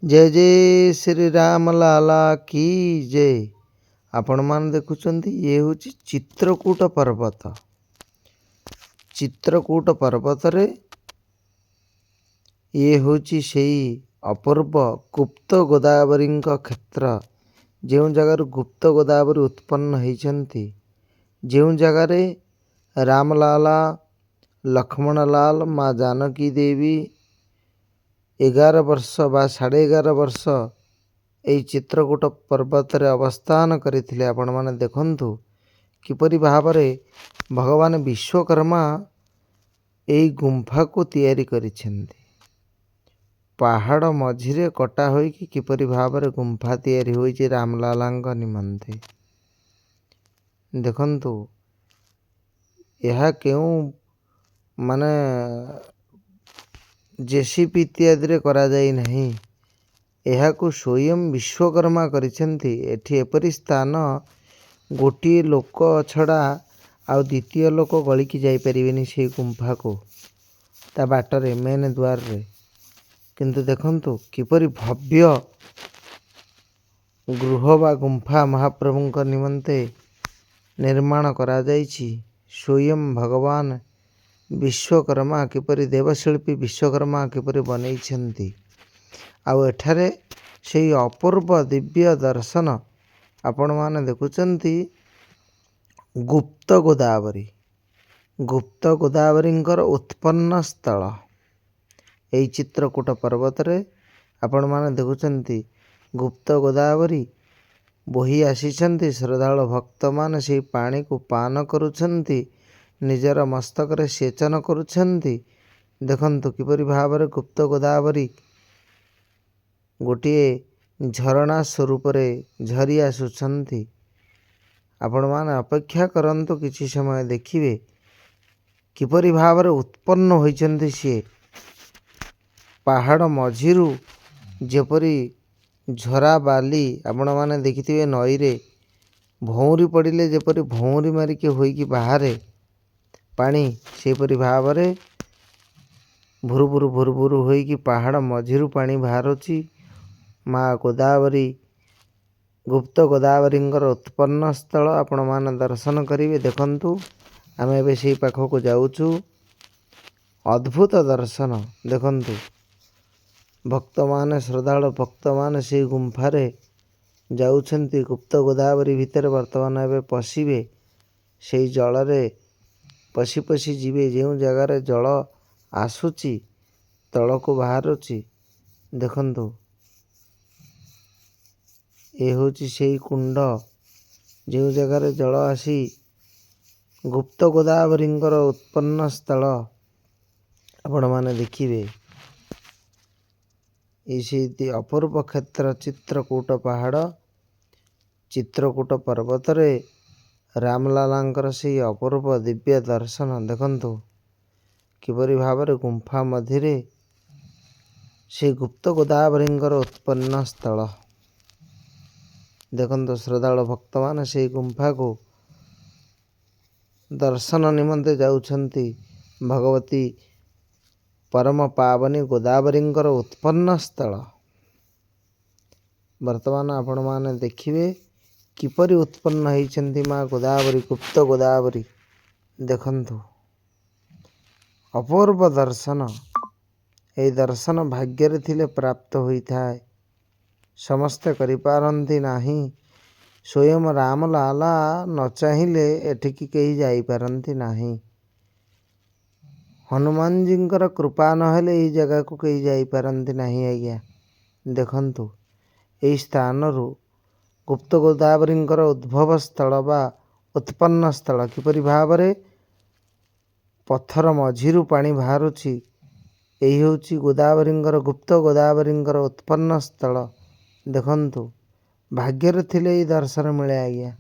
जय जय श्री राम लाला की जय। आपण मान देखुचंती ये होची चित्रकूट पर्वत। चित्रकूट पर्वत रे ये होची सेई अपूर्व गुप्त गोदावरी क्षेत्र। जो जगार गुप्त गोदावरी उत्पन्न होती, जो जगार रामलाला लक्ष्मणलाल माँ जानकी देवी 11 वर्ष बा 11.5 वर्ष यही चित्रकूट पर्वत रे अवस्थान करथिले। आपण माने देखंतु किपरि भावरे भगवान विश्वकर्मा यही गुंफा को तैयारी करिसेंती। पहाड़ मझिरे कटा होई कि किपरि भावरे गुंफा तैयारी होई रामलालांक निमंते। देखंतु यह केउ माने जेसीपी इत्यादि रे करा जाई नहीं, यह को स्वयं विश्वकर्मा करिसेंती। एठी एपरि स्थान गोटे लोक छड़ा आ द्वितीय लोक गली की जाई परिबेनी से गुंफा को ता बाटरे मेन द्वार रे। किंतु देखंतु किपरि भव्य गृह बा गुंफा महाप्रभुंक निमंते निर्माण करा जाइछि। स्वयं भगवान विश्वकर्मा किपरि देवशिल्पी विश्वकर्मा किपरि बनैछन्ति। आउ एठारे सेई अपूर्व दिव्य दर्शन आपण माने देखुचंती। गुप्त गोदावरी, गुप्त गोदावरींकर उत्पन्न स्थल एई चित्रकूट पर्वत रे आपण माने देखुचंती। गुप्त गोदावरी बोही आसीछन्ति, श्रद्धालु भक्त माने सेई पानी को पान करुछन्ति, निजर मस्तक रे सेचन करुछन्ति। देखंतु किपरि भावरे गुप्त गोदावरी गोटे झरणा स्वरूप रे झरी आसुछन्ति। आपण माने अपेक्षा करंतु, किछि समय देखिबे किपरि भावरे उत्पन्न होइछन्ति। से पहाड़ मझिरु जेपरि झरा बाली आपण माने देखिथिबे नई रे भौरी पड़िले जेपरि भौरी मारिके होइकी बाहरे पानी, सेपरि भावरे भुरभुरु भुरभुरु होइकी पहाड़ मझिरु पानी बाहरुची। माँ गोदावरी गुप्त गोदावरींकर उत्पन्न स्थल आपण माने दर्शन करिवे। देखंतु आमे एबे सेई पाखको जाउछु। अद्भुत दर्शन देखंतु। भक्त माने श्रद्धालु भक्त माने सेई गुंफा रे जाउछन्ति। गुप्त गोदावरी भितर वर्तमान एबे पशिबे। सेई जल रे पशी पशी जीवे। जो जगार जल आसुची तल को बाहरुची। देखंतु ए होची सेई कुंड जो जगार जल आसी गुप्त गोदावरींकर उत्पन्न स्थल आपण माने देखिबे। इसी अपूर्व क्षेत्र चित्रकूट पहाड़ चित्रकूट पर्वत रे रामलालांकर से अपूर्व दिव्य दर्शन। देखंतु किपरि भावरे गुंफा मधिरे से गुप्त गोदावरींकर उत्पन्न स्थल। देखंतु श्रद्धालु भक्त माने से गुंफा को दर्शन निमंते जाउछन्ति। भगवती परम पावनी गोदावरींकर उत्पन्न स्थल वर्तमान आपण माने देखिबे किपरि उत्पन्न होइछन्ति माँ गोदावरी गुप्त गोदावरी। देखंतु अपूर्व दर्शन। ए दर्शन भाग्य थिले प्राप्त होइथाय, समस्ते करि पारंती नाही। स्वयं रामलाला न चाहिले एठिकी केही जाई पारंती नाही। हनुमान जींकर कृपा न हेले ई जगह को केही जाई पारंती नाही। आज्ञा देखंतु एई स्थान रु गुप्त गोदावरींकर उद्भव स्थल बा उत्पन्न स्थल किपरि भावरे पत्थर मझिरु पानी बाहरुची। एही होची गोदावरींकर गुप्त गोदावरींकर उत्पन्न स्थल। देखंतु भाग्यर थिले ई दर्शन मिले। आज्ञा